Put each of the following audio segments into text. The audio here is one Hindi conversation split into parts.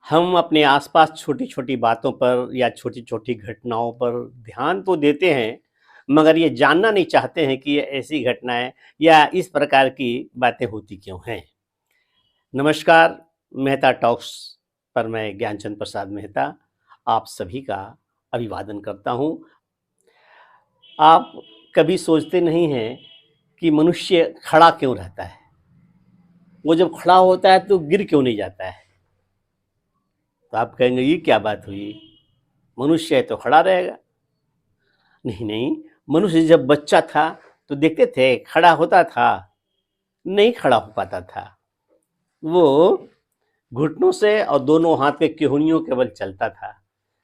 हम अपने आसपास छोटी-छोटी बातों पर या छोटी-छोटी घटनाओं पर ध्यान तो देते हैं, मगर ये जानना नहीं चाहते हैं कि ये ऐसी घटनाएँ या इस प्रकार की बातें होती क्यों हैं। नमस्कार, मेहता टॉक्स पर मैं ज्ञानचंद प्रसाद मेहता आप सभी का अभिवादन करता हूँ। आप कभी सोचते नहीं हैं कि मनुष्य खड़ा क्यों रहता है? वो जब खड़ा होता है तो गिर क्यों नहीं जाता है? तो आप कहेंगे ये क्या बात हुई? मनुष्य है तो खड़ा रहेगा। नहीं, नहीं, मनुष्य जब बच्चा था तो देखते थे खड़ा होता था, नहीं खड़ा हो पाता था। वो घुटनों से और दोनों हाथ के केहूनियों के बल चलता था।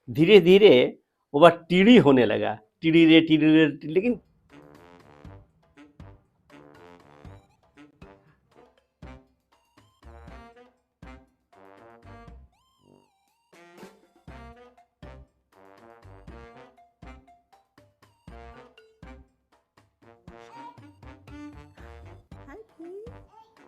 धीरे-धीरे वह टीढ़ी होने लगा, टीढ़ी रे टीढ़ी रे लेकिन Hi, Pete. Hi.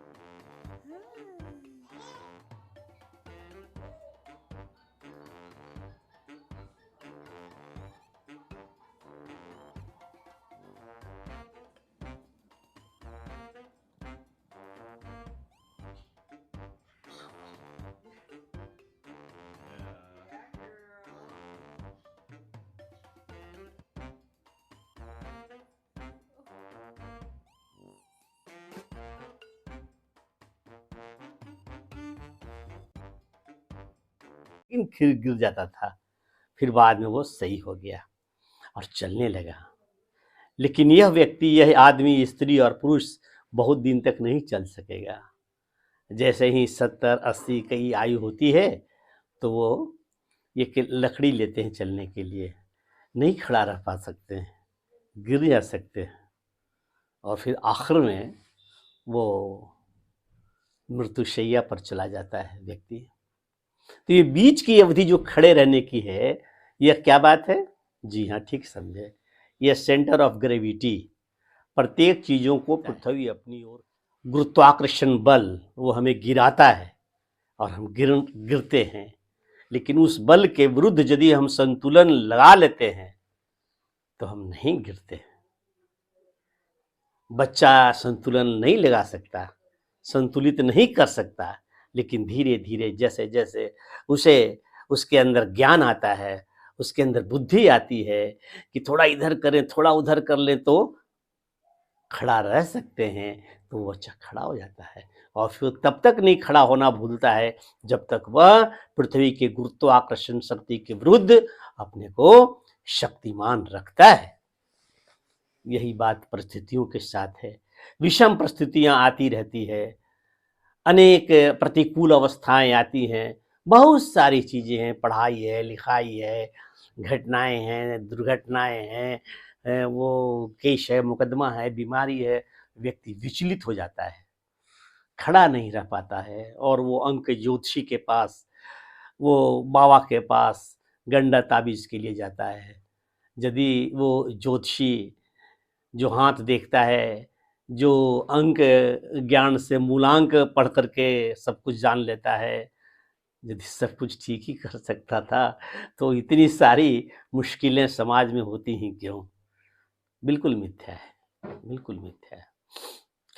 फिर गिर जाता था। फिर बाद में वो सही हो गया और चलने लगा। लेकिन यह व्यक्ति, यह आदमी, स्त्री और पुरुष बहुत दिन तक नहीं चल सकेगा। जैसे ही 70-80 की आयु होती है तो वो एक लकड़ी लेते हैं चलने के लिए, नहीं खड़ा रह पा सकते हैं, गिर जा सकते हैं और फिर आखिर में वो मृत्युशैया पर चला जाता है व्यक्ति। तो ये बीच की अवधि जो खड़े रहने की है, यह क्या बात है? जी हाँ, ठीक समझे। यह सेंटर ऑफ ग्रेविटी, प्रत्येक चीज़ों को पृथ्वी अपनी ओर गुरुत्वाकर्षण बल वो हमें गिराता है और हम गिरते हैं। लेकिन उस बल के विरुद्ध यदि हम संतुलन लगा लेते हैं तो हम नहीं गिरते। बच्चा संतुलन नहीं लगा सकता, संतुलित नहीं कर सकता, लेकिन धीरे धीरे जैसे जैसे उसे उसके अंदर ज्ञान आता है, उसके अंदर बुद्धि आती है कि थोड़ा इधर करें थोड़ा उधर कर लें तो खड़ा रह सकते हैं, तो वो बच्चा खड़ा हो जाता है और फिर तब तक नहीं खड़ा होना भूलता है जब तक वह पृथ्वी के गुरुत्वाकर्षण शक्ति के विरुद्ध अपने को शक्तिमान रखता है। यही बात परिस्थितियों के साथ है। विषम परिस्थितियां आती रहती है, अनेक प्रतिकूल अवस्थाएं आती हैं, बहुत सारी चीज़ें हैं, पढ़ाई है, लिखाई है, घटनाएं हैं, दुर्घटनाएं हैं, वो केस है, मुकदमा है, बीमारी है, व्यक्ति विचलित हो जाता है, खड़ा नहीं रह पाता है और वो अंक ज्योतिषी के पास, वो बाबा के पास गंडा ताबीज़ के लिए जाता है। यदि वो ज्योतिषी जो हाथ देखता है, जो अंक ज्ञान से मूलांक पढ़ करके सब कुछ जान लेता है, यदि सब कुछ ठीक ही कर सकता था, तो इतनी सारी मुश्किलें समाज में होती ही क्यों? बिल्कुल मिथ्या है, बिल्कुल मिथ्या है।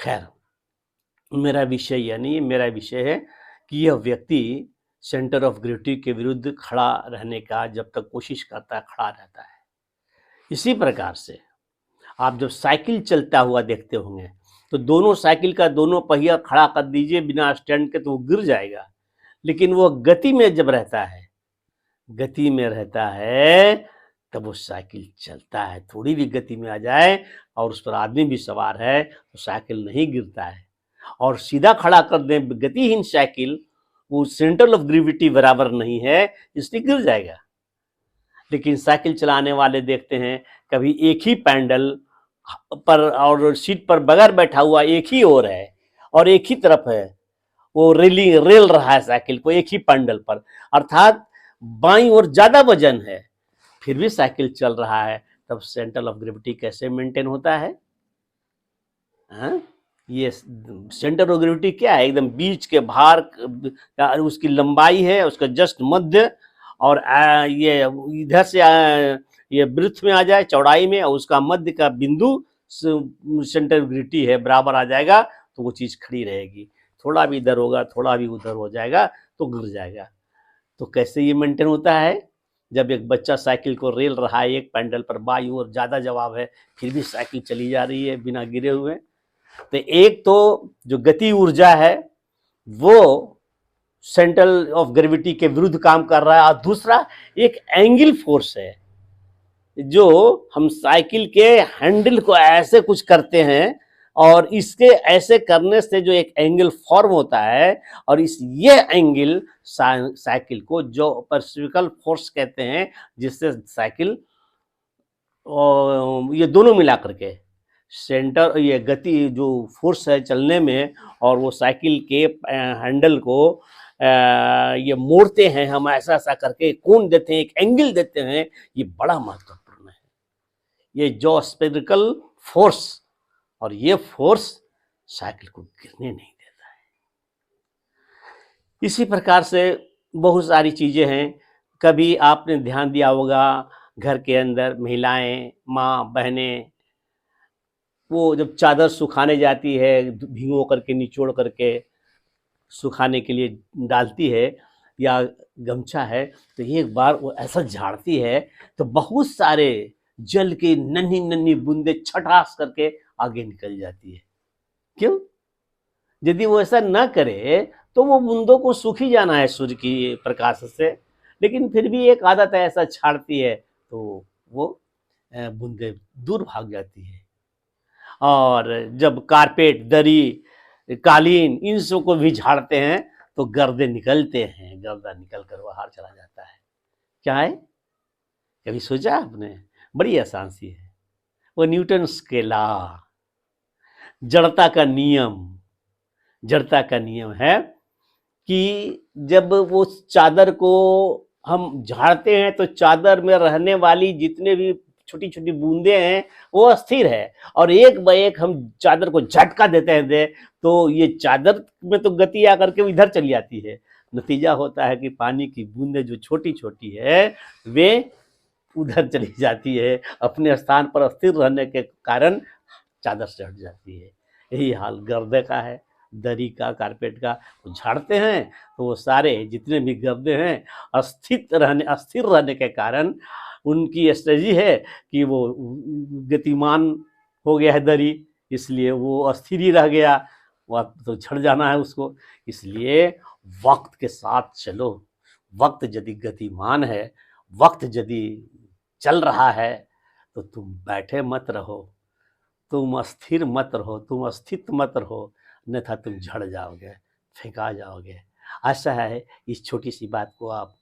खैर, मेरा विषय यह नहीं है, मेरा विषय है कि यह व्यक्ति सेंटर ऑफ ग्रेविटी के विरुद्ध खड़ा रहने का जब तक कोशिश करता है, खड़ा रहता है। इसी प्रकार से आप जब साइकिल चलता हुआ देखते होंगे तो दोनों साइकिल का दोनों पहिया खड़ा कर दीजिए बिना स्टैंड के तो वो गिर जाएगा। लेकिन वो गति में जब रहता है, गति में रहता है, तब वो साइकिल चलता है। थोड़ी भी गति में आ जाए और उस पर आदमी भी सवार है तो साइकिल नहीं गिरता है। और सीधा खड़ा कर दें गतिहीन साइकिल, वो सेंटर ऑफ ग्रेविटी बराबर नहीं है, इसलिए गिर जाएगा। लेकिन साइकिल चलाने वाले देखते हैं कभी एक ही पैडल पर और सीट पर बगैर बैठा हुआ एक ही ओर है और एक ही तरफ है, वो रेल रहा है साइकिल को एक ही पैडल पर, अर्थात बाईं ओर ज्यादा वजन है, फिर भी साइकिल चल रहा है। तब सेंटर ऑफ ग्रेविटी कैसे मेंटेन होता है? हाँ? ये सेंटर ऑफ ग्रेविटी क्या है, एकदम बीच के भार का उसकी लंबाई है, उसका जस्ट मध्य, और ये इधर से ये वृत्त में आ जाए चौड़ाई में, और उसका मध्य का बिंदु सेंटर ऑफ ग्रेविटी है बराबर आ जाएगा, तो वो चीज खड़ी रहेगी। थोड़ा भी इधर होगा, थोड़ा भी उधर हो जाएगा तो गिर जाएगा। तो कैसे ये मेंटेन होता है? जब एक बच्चा साइकिल को रेल रहा है एक पैडल पर, बाई और ज्यादा जवाब है, फिर भी साइकिल चली जा रही है बिना गिरे हुए, तो एक तो जो गति ऊर्जा है वो सेंट्रल ऑफ ग्रेविटी के विरुद्ध काम कर रहा है, और दूसरा एक एंगल फोर्स है, जो हम साइकिल के हैंडल को ऐसे कुछ करते हैं, और इसके ऐसे करने से जो एक एंगल फॉर्म होता है, और ये एंगल साइकिल को जो पर्सिपिकल फोर्स कहते हैं, जिससे साइकिल ये दोनों मिला करके सेंटर, ये गति जो फोर्स है चलने में, और वो साइकिल के हैंडल को ये मोड़ते हैं हम, ऐसा ऐसा करके कोण देते हैं, एक एंगल देते हैं, ये बड़ा महत्वपूर्ण है। ये जो स्पेरिकल फोर्स, और ये फोर्स साइकिल को गिरने नहीं देता है। इसी प्रकार से बहुत सारी चीजें हैं। कभी आपने ध्यान दिया होगा, घर के अंदर महिलाएं, माँ बहनें, वो जब चादर सुखाने जाती है, भिगो करके निचोड़ करके सुखाने के लिए डालती है, या गमछा है, तो एक बार वो ऐसा झाड़ती है तो बहुत सारे जल की नन्ही नन्ही बूंदे छटास करके आगे निकल जाती है। क्यों? यदि वो ऐसा ना करे तो वो बूंदों को सूख ही जाना है सूर्य की प्रकाश से, लेकिन फिर भी एक आदत है, ऐसा छाड़ती है तो वो बूंदे दूर भाग जाती है। और जब कारपेट, दरी, कालीन, इन सब को भी झाड़ते हैं तो गर्दे निकलते हैं, गर्दा निकल कर बाहर चला जाता है। क्या है? कभी सोचा आपने? बड़ी आसान सी है, वो न्यूटन्स के लॉ, जड़ता का नियम। जड़ता का नियम है कि जब वो चादर को हम झाड़ते हैं तो चादर में रहने वाली जितने भी छोटी छोटी बूंदे हैं वो अस्थिर है, और एक ब एक हम चादर को झटका देते हैं तो ये चादर में तो गति आकर के इधर चली जाती है। नतीजा होता है कि पानी की बूंदे जो छोटी छोटी है वे उधर चली जाती है, अपने स्थान पर अस्थिर रहने के कारण चादर से हट जाती है। यही हाल गर्दे का है, दरी का, कारपेट का। वो झाड़ते हैं तो वो सारे जितने भी गर्दे हैं अस्थिर रहने के कारण उनकी स्ट्रेटजी है कि वो गतिमान हो गया है दरी, इसलिए वो अस्थिर ही रह गया, वह तो झड़ जाना है उसको। इसलिए वक्त के साथ चलो। वक्त यदि गतिमान है, वक्त यदि चल रहा है, तो तुम बैठे मत रहो, तुम अस्थिर मत रहो, तुम अस्तित्व मत रहो, अन्यथा तुम झड़ जाओगे, फेंका जाओगे। आशा है इस छोटी सी बात को आप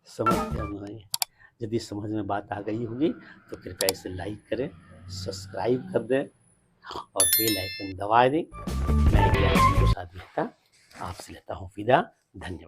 समझ गए होंगे। यदि समझ में बात आ गई होगी तो कृपया इसे लाइक करें, सब्सक्राइब कर दें और बेल आइकन दबा दें। मैं ज्ञान सिंह प्रसाद मेहता आपसे लेता हूँ विदा। धन्यवाद।